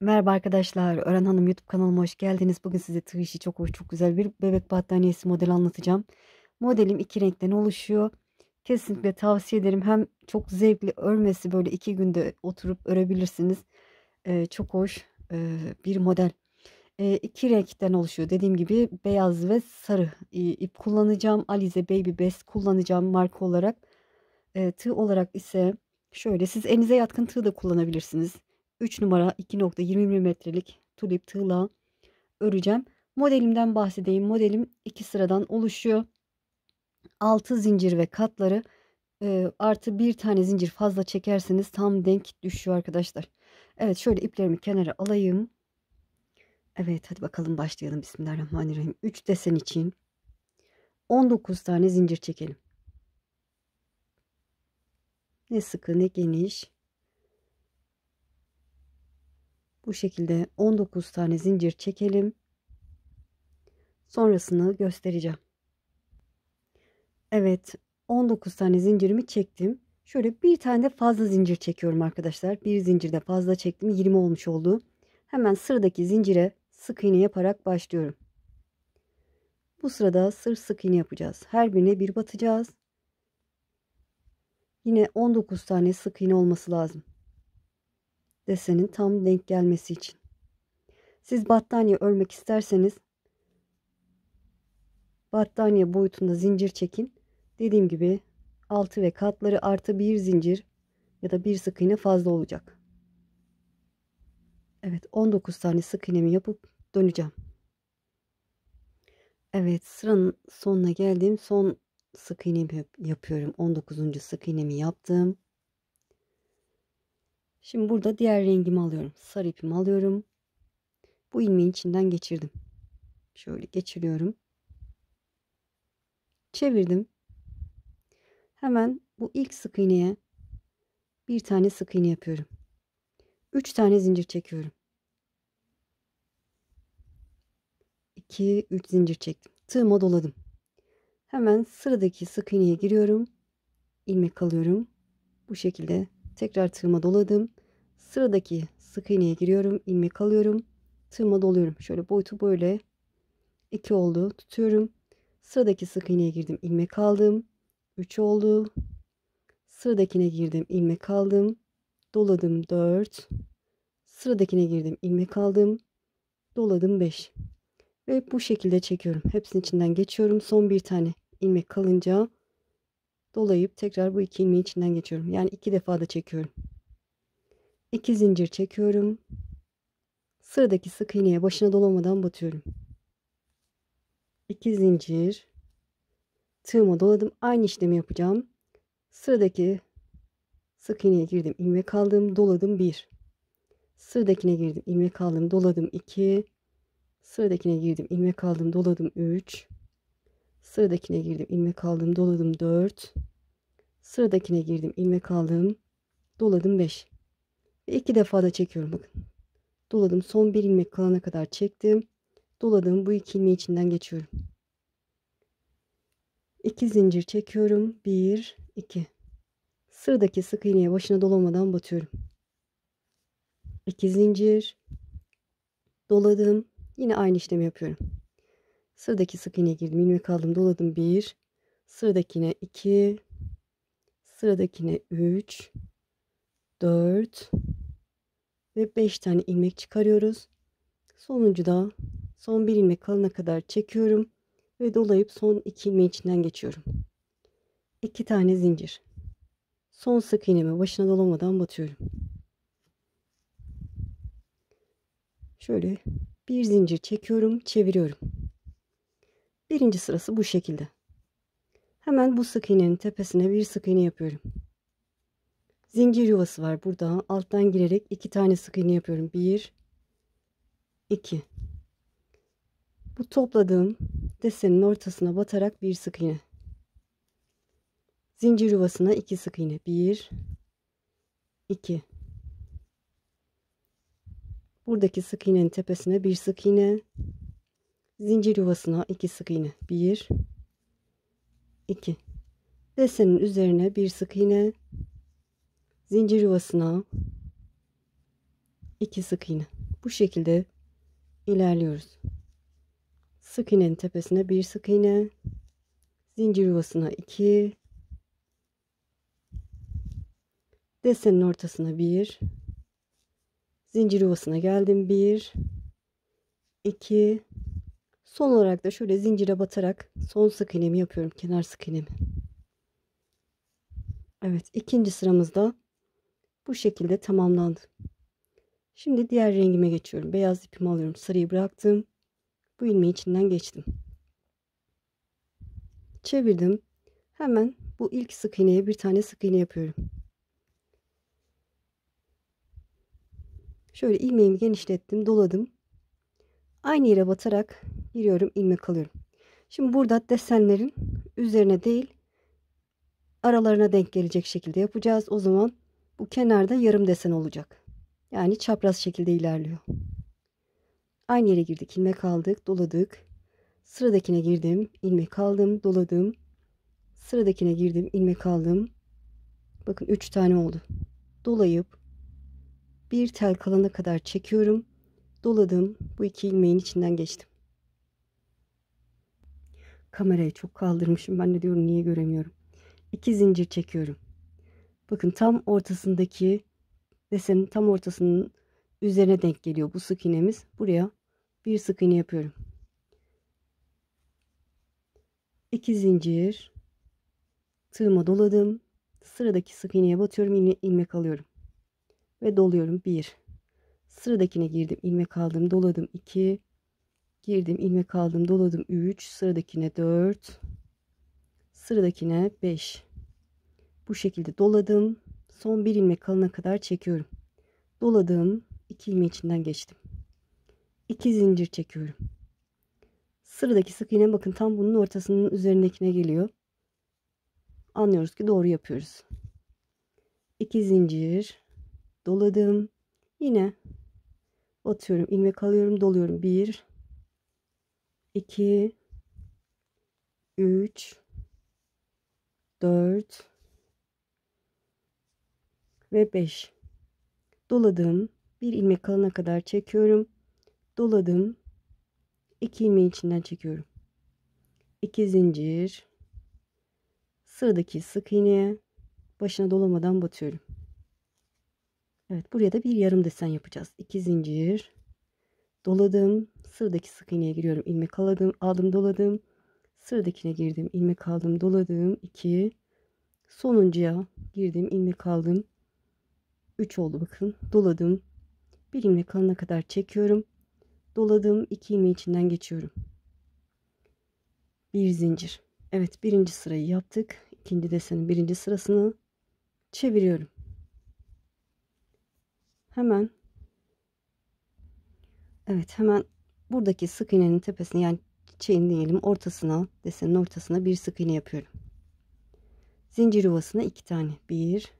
Merhaba arkadaşlar. Ören Hanım YouTube kanalıma hoş geldiniz. Bugün size tığ işi çok hoş, çok güzel bir bebek battaniyesi modeli anlatacağım. Modelim iki renkten oluşuyor. Kesinlikle tavsiye ederim. Hem çok zevkli, örmesi böyle 2 günde oturup örebilirsiniz. Çok hoş bir model. İki renkten oluşuyor. Dediğim gibi beyaz ve sarı ip kullanacağım. Alize Baby Best kullanacağım marka olarak. Tığ olarak ise şöyle, siz elinize yatkın tığ da kullanabilirsiniz. 3 numara 2,20 milimetrelik tulip tığla öreceğim. Modelimden bahsedeyim. Modelim 2 sıradan oluşuyor. 6 zincir ve katları artı bir tane zincir fazla çekerseniz tam denk düşüyor arkadaşlar. Evet, şöyle iplerimi kenara alayım. Evet, hadi bakalım başlayalım. Bismillahirrahmanirrahim. 3 desen için 19 tane zincir çekelim. Ne sıkı ne geniş. Bu şekilde 19 tane zincir çekelim. Sonrasını göstereceğim. Evet, 19 tane zincirimi çektim. Şöyle bir tane de fazla zincir çekiyorum arkadaşlar. Bir zincir de fazla çektim. 20 olmuş oldu. Hemen sıradaki zincire sık iğne yaparak başlıyorum. Bu sırada sık iğne yapacağız. Her birine bir batacağız. Yine 19 tane sık iğne olması lazım. Desenin tam denk gelmesi için. Siz battaniye örmek isterseniz battaniye boyutunda zincir çekin. Dediğim gibi 6 ve katları artı bir zincir ya da bir sık iğne fazla olacak. Evet, 19 tane sık iğnemi yapıp döneceğim. Evet, sıranın sonuna geldim. Son sık iğnemi yapıyorum. 19. sık iğnemi yaptım. Şimdi burada diğer rengimi alıyorum. Sarı ipimi alıyorum. Bu ilmeğin içinden geçirdim. Şöyle geçiriyorum. Çevirdim. Hemen bu ilk sık iğneye bir tane sık iğne yapıyorum. 3 tane zincir çekiyorum. 2 3 zincir çektim. Tığıma doladım. Hemen sıradaki sık iğneye giriyorum. İlmek alıyorum. Bu şekilde tekrar tığıma doladım. Sıradaki sık iğneye giriyorum. İlmek alıyorum. Tığıma doluyorum. Şöyle boyutu böyle 2 oldu. Tutuyorum. Sıradaki sık iğneye girdim. İlmek aldım. 3 oldu. Sıradakine girdim. İlmek aldım. Doladım 4. Sıradakine girdim. İlmek aldım. Doladım 5. Ve bu şekilde çekiyorum. Hepsinin içinden geçiyorum. Son bir tane ilmek kalınca dolayıp tekrar bu iki ilmeğin içinden geçiyorum. Yani 2 defa da çekiyorum. 2 zincir çekiyorum. Sıradaki sık iğneye başına dolamadan batıyorum. 2 zincir. Tığıma doladım. Aynı işlemi yapacağım. Sıradaki sık iğneye girdim. İlmek aldım. Doladım 1. Sıradakine girdim. İlmek aldım. Doladım 2. Sıradakine girdim. İlmek aldım. Doladım 3. Sıradakine girdim. İlmek aldım. Doladım 4. Sıradakine girdim. İlmek aldım. Doladım 5. Ve 2 defa da çekiyorum. Bakın. Doladım. Son bir ilmek kalana kadar çektim. Doladım. Bu iki ilmeği içinden geçiyorum. 2 zincir çekiyorum. 1 2. Sıradaki sık iğneye başına dolamadan batıyorum. 2 zincir doladım. Yine aynı işlemi yapıyorum. Sıradaki sık iğneye girdim. İlmek aldım. Doladım 1. Sıradakine 2. Sıradakine 3. 4 ve 5 tane ilmek çıkarıyoruz. Sonuncuda son bir ilmek kalana kadar çekiyorum ve dolayıp son iki ilmeğin içinden geçiyorum. 2 tane zincir. Son sık iğnemi başına dolamadan batıyorum. Şöyle bir zincir çekiyorum, çeviriyorum. Birinci sırası bu şekilde. Hemen bu sık iğnenin tepesine bir sık iğne yapıyorum. Zincir yuvası var burada. Alttan girerek 2 tane sık iğne yapıyorum. 1 2. Bu topladığım desenin ortasına batarak bir sık iğne. Zincir yuvasına 2 sık iğne. 1 2. Buradaki sık iğnenin tepesine bir sık iğne. Zincir yuvasına 2 sık iğne. 1 2. Desenin üzerine bir sık iğne. Zincir yuvasına 2 sık iğne. Bu şekilde ilerliyoruz. Sık iğnenin tepesine bir sık iğne, zincir yuvasına 2, desenin ortasına 1, zincir yuvasına geldim 1, 2, son olarak da şöyle zincire batarak son sık iğnemi yapıyorum, kenar sık iğnemi. Evet, ikinci sıramızda bu şekilde tamamlandı. Şimdi diğer rengime geçiyorum. Beyaz ipimi alıyorum, sarıyı bıraktım, bu ilmeği içinden geçtim, çevirdim. Hemen bu ilk sık iğneye bir tane sık iğne yapıyorum. Şöyle ilmeğimi genişlettim, doladım. Aynı yere batarak giriyorum, ilmek alıyorum. Şimdi burada desenlerin üzerine değil, aralarına denk gelecek şekilde yapacağız. O zaman bu kenarda yarım desen olacak. Yani çapraz şekilde ilerliyor. Aynı yere girdik, ilmek aldık, doladık. Sıradakine girdim, ilmek aldım, doladım. Sıradakine girdim, ilmek aldım. Bakın 3 tane oldu. Dolayıp bir tel kalana kadar çekiyorum. Doladım. Bu iki ilmeğin içinden geçtim. Kamerayı çok kaldırmışım. Ben de diyorum niye göremiyorum. 2 zincir çekiyorum. Bakın tam ortasındaki desenin tam ortasının üzerine denk geliyor bu sık iğnemiz. Buraya bir sık iğne yapıyorum. 2 zincir, tığıma doladım. Sıradaki sık iğneye batıyorum, ilmek alıyorum ve doluyorum. 1, sıradakine girdim, ilmek aldım, doladım. 2, girdim, ilmek aldım, doladım. 3, sıradakine 4, sıradakine 5. Bu şekilde doladım. Son bir ilmek kalana kadar çekiyorum. Doladım. 2 ilmeği içinden geçtim. 2 zincir çekiyorum. Sıradaki sık iğne bakın tam bunun ortasının üzerindekine geliyor. Anlıyoruz ki doğru yapıyoruz. 2 zincir doladım. Yine batıyorum, ilmek alıyorum, doluyorum. 1, 2, 3, 4 ve 5. Doladım. Bir ilmek kalana kadar çekiyorum. Doladım. 2 ilmeği içinden çekiyorum. 2 zincir. Sıradaki sık iğneye başına dolamadan batıyorum. Evet, buraya da bir yarım desen yapacağız. 2 zincir doladım. Sıradaki sık iğneye giriyorum. İlmek aldım, doladım. Sıradakine girdim, ilmek aldım, doladım. 2, sonuncuya girdim, ilmek aldım. 3 oldu bakın. Doladım. Bir ilmek alana kadar çekiyorum. Doladım. 2 ilmeği içinden geçiyorum. Bir zincir. Evet, birinci sırayı yaptık. İkinci desenin birinci sırasını çeviriyorum. Hemen hemen buradaki sık iğnenin tepesine, yani çiçeğin diyelim ortasına, desenin ortasına bir sık iğne yapıyorum. Zincir yuvasına 2 tane. 1,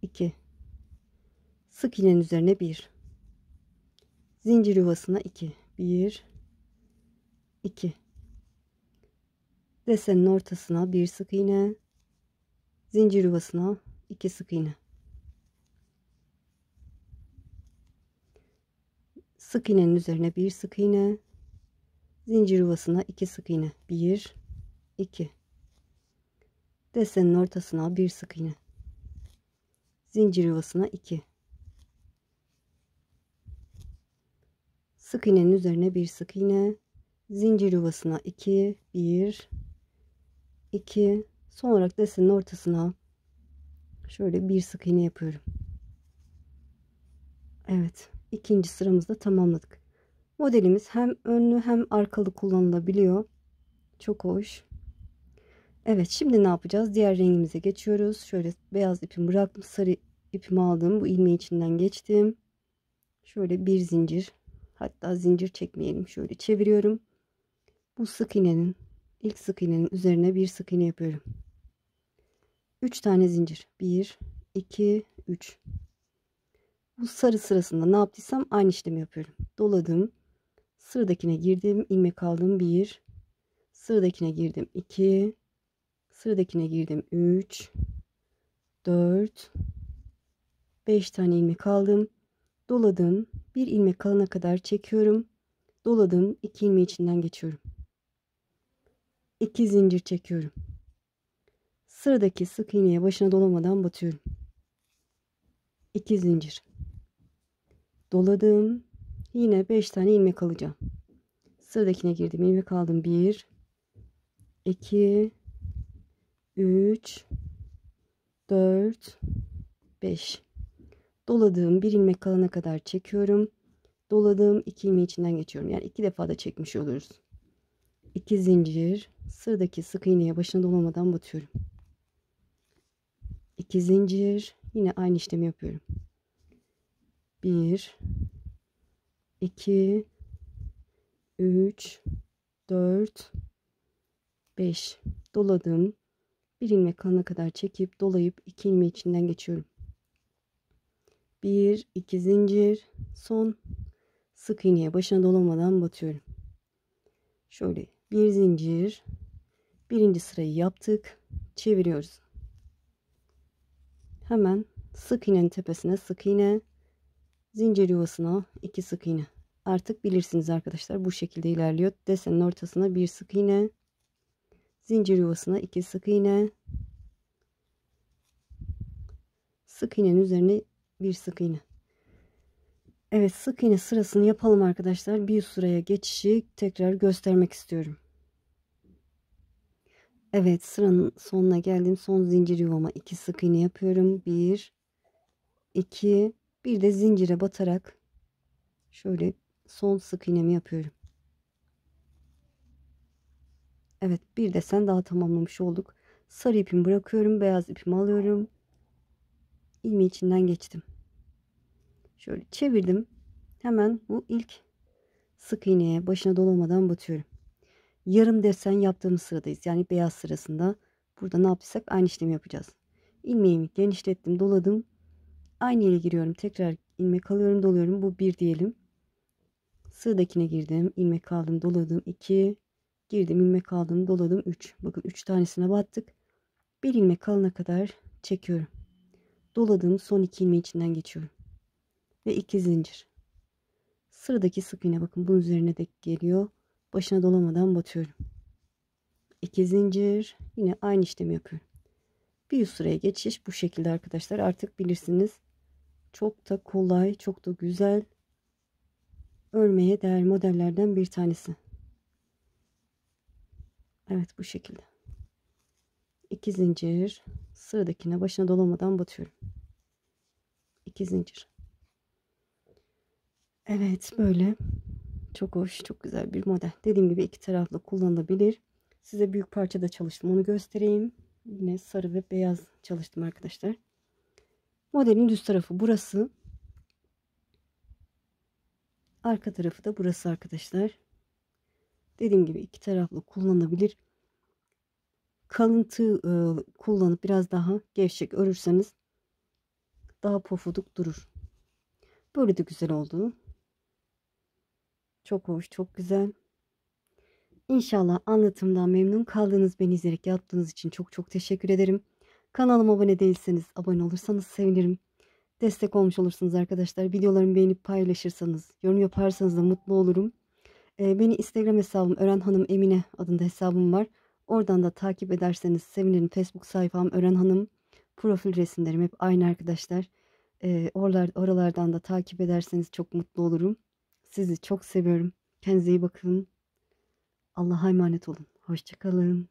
2. Sık iğnenin üzerine 1. Zincir yuvasına 2. 1, 2. Desenin ortasına bir sık iğne. Zincir yuvasına 2 sık iğne. Sık iğnenin üzerine bir sık iğne. Zincir yuvasına 2 sık iğne. 1, 2. Desenin ortasına bir sık iğne. Zincir yuvasına 2. Sık iğnenin üzerine bir sık iğne. Zincir yuvasına 2, 1, 2. Son olarak desenin ortasına şöyle bir sık iğne yapıyorum. Evet, ikinci sıramızda tamamladık. Modelimiz hem önlü hem arkalı kullanılabiliyor. Çok hoş. Evet, şimdi ne yapacağız? Diğer rengimize geçiyoruz. Şöyle beyaz ipimi bıraktım, sarı ipimi aldım. Bu ilmeği içinden geçtim. Şöyle bir zincir, hatta zincir çekmeyelim. Şöyle çeviriyorum. Bu sık iğnenin, ilk sık iğnenin üzerine bir sık iğne yapıyorum. 3 tane zincir. 1, 2, 3. Bu sarı sırasında ne yaptıysam aynı işlemi yapıyorum. Doladım. Sıradakine girdim, ilmek aldım. 1, sıradakine girdim. 2, sıradakine girdim. 3, 4, 5 tane ilmek aldım. Doladım. Bir ilmek kalana kadar çekiyorum. Doladım. 2 ilmeği içinden geçiyorum. 2 zincir çekiyorum. Sıradaki sık iğneye başına dolamadan batıyorum. 2 zincir. Doladım. Yine 5 tane ilmek alacağım. Sıradakine girdim. İlmek aldım. 1 2 3 4 5. Doladığım bir ilmek kalana kadar çekiyorum. Doladığım 2 ilmeği içinden geçiyorum. Yani 2 defa da çekmiş oluyoruz. 2 zincir. Sıradaki sık iğneye başına dolamadan batıyorum. 2 zincir. Yine aynı işlemi yapıyorum. 1 2 3 4 5. Doladım. Bir ilmek kalana kadar çekip dolayıp 2 ilmeği içinden geçiyorum. 1 2 zincir. Son sık iğneye başına dolamadan batıyorum. Şöyle bir zincir. Birinci sırayı yaptık. Çeviriyoruz. Hemen sık iğnenin tepesine sık iğne, zincir yuvasına 2 sık iğne. Artık bilirsiniz arkadaşlar, bu şekilde ilerliyor. Desenin ortasına bir sık iğne, zincir yuvasına 2 sık iğne, sık iğnenin üzerine bir sık iğne. Evet, sık iğne sırasını yapalım arkadaşlar. Bir sıraya geçişi tekrar göstermek istiyorum. Evet, sıranın sonuna geldim. Son zincir yuvama 2 sık iğne yapıyorum. 1 2, bir de zincire batarak şöyle son sık iğnemi yapıyorum. Evet, bir desen daha tamamlamış olduk. Sarı ipimi bırakıyorum, beyaz ipimi alıyorum. İlmeği içinden geçtim. Şöyle çevirdim. Hemen bu ilk sık iğneye başına dolamadan batıyorum. Yarım desen yaptığımız sıradayız. Yani beyaz sırasında. Burada ne yaptıysak aynı işlemi yapacağız. İlmeğimi genişlettim, doladım. Aynı yere giriyorum. Tekrar ilmek alıyorum, doluyorum. Bu bir diyelim. Sıradakine girdim. İlmek aldım, doladım. 2. Girdim, ilmek aldım, doladım. 3. Bakın 3 tanesine battık. Bir ilmek kalana kadar çekiyorum. Doladığım son 2 ilmeği içinden geçiyorum. Ve 2 zincir. Sıradaki sık iğne bakın bunun üzerine de geliyor. Başına dolamadan batıyorum. 2 zincir. Yine aynı işlemi yapıyorum. Bir üst sıraya geçiş bu şekilde arkadaşlar. Artık bilirsiniz. Çok da kolay, çok da güzel, örmeye değer modellerden bir tanesi. Evet, bu şekilde. 2 zincir. Sıradakine başına dolamadan batıyorum. 2 zincir. Evet, böyle çok hoş, çok güzel bir model. Dediğim gibi iki taraflı kullanılabilir. Size büyük parçada çalıştım, onu göstereyim. Yine sarı ve beyaz çalıştım arkadaşlar. Modelin düz tarafı burası. Arka tarafı da burası arkadaşlar. Dediğim gibi iki taraflı kullanılabilir. Kalıntı kullanıp biraz daha gevşek örürseniz daha pofuduk durur. Böyle de güzel oldu. Çok hoş, çok güzel. İnşallah anlatımdan memnun kaldınız. Beni izleyerek yaptığınız için çok çok teşekkür ederim. Kanalıma abone değilseniz abone olursanız sevinirim. Destek olmuş olursunuz arkadaşlar. Videolarımı beğenip paylaşırsanız, yorum yaparsanız da mutlu olurum. Beni Instagram hesabım Ören Hanım Emine adında hesabım var. Oradan da takip ederseniz sevinirim. Facebook sayfam Ören Hanım. Profil resimlerim hep aynı arkadaşlar. Oralardan da takip ederseniz çok mutlu olurum. Sizi çok seviyorum. Kendinize iyi bakın. Allah'a emanet olun. Hoşça kalın.